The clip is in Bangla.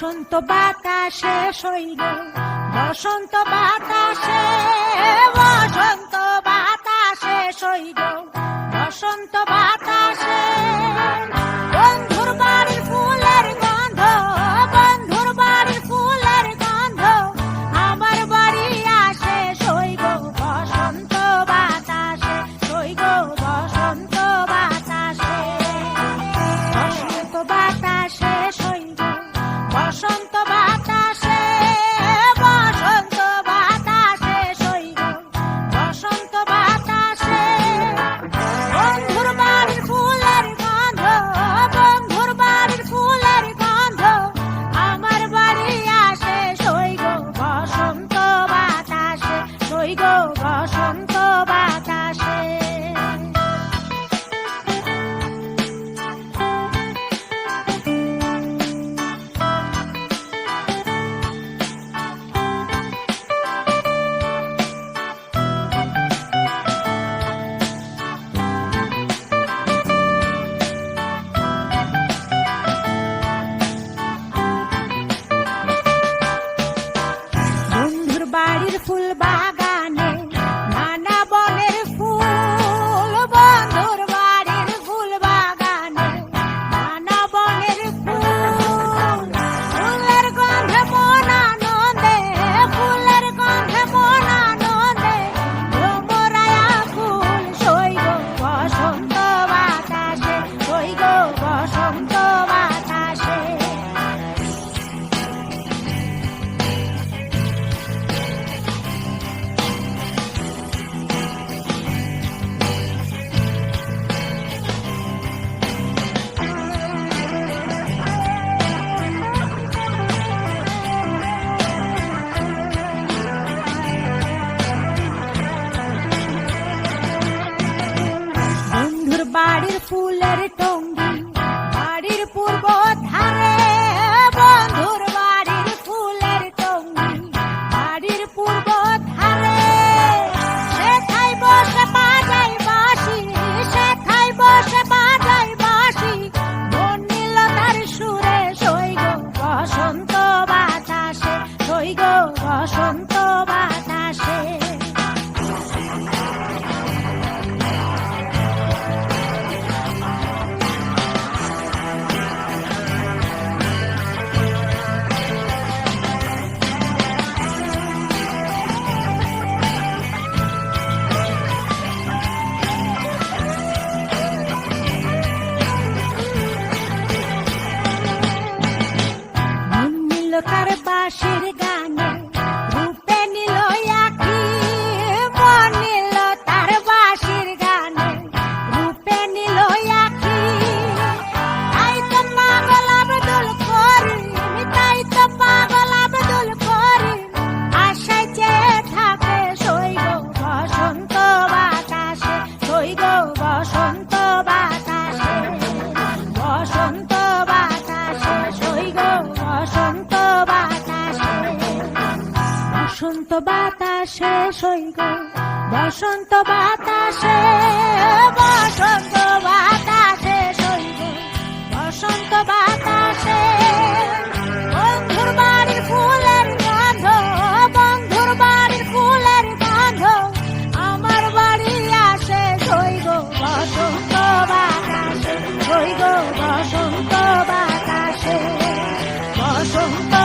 বসন্ত বাতাসে সইল বসন্ত বাতাসে বসন্ত বাতাসে সইল বসন্ত বাতাসে বন্ধুর বাড়ির ফুলের গন্ধ বন্ধুর বাড়ির ফুলের গন্ধ আমার বাড়ি আসে সইল বসন্ত বাতাসে সইল বসন্ত বাতাসে বসন্ত বাতাসে সইল বসন্ত বাতাসে বসন্ত বাতাসে সইল বসন্ত বাতাসে বন্ধুর বাড়ির ফুলের গন্ধ বন্ধুর বাড়ির ফুলের গন্ধ আমার বাড়ি আসে সইল বসন্ত বাতাসে সইল বসন্ত বাতাসে বন্ধুর বাড়ির ফুল বাগানে নানা বনের ফুল বন্ধুর বাড়ির ফুল বাগানে নানা বনের ফুল ফুলের গন্ধে মন আনন্দে ফুলের গন্ধে মন আনন্দে ভ্রমরায়া ফুল সইল বসন্ত বাতাসে সইল বসন্ত বাতাসে বন্ধুর বাড়ির ফুলের টঙ্গি বাড়ির পূর্ব ধারে বন্ধুর বাড়ির ফুলের টঙ্গি বাড়ির পূর্ব ধারে সেথায় বসে বাজাই বাঁশি সেথায় বসে বাজাই বাঁশি মন নিল তার সুরে সইল বসন্ত বাতাসে সইল বসন্ত বাতাসে মন নিল কার বাঁশির গানে রূপে নিল আঁখি মন নিল তার বাঁশির গানে রূপে নিল আঁখি তাই তো পাগল আব্দুল করিম তাই তো পাগল আব্দুল করিম আশায় চেয়ে থাকে সইল বসন্ত বাতাসে সইল বসন্ত বাতাসে বসন্ত বাতাসে সইল বসন্ত বাতাসে বসন্ত বাতাসে সইল বসন্ত বাতাসে বসন্ত বাতাসে সইল বসন্ত বাতাসে বন্ধুর বাড়ির ফুলের গন্ধ বন্ধুর বাড়ির ফুলের গন্ধ আমার বাড়ি আসে সইল বসন্ত বাতাসে সইল বসন্ত বাতাসে বসন্ত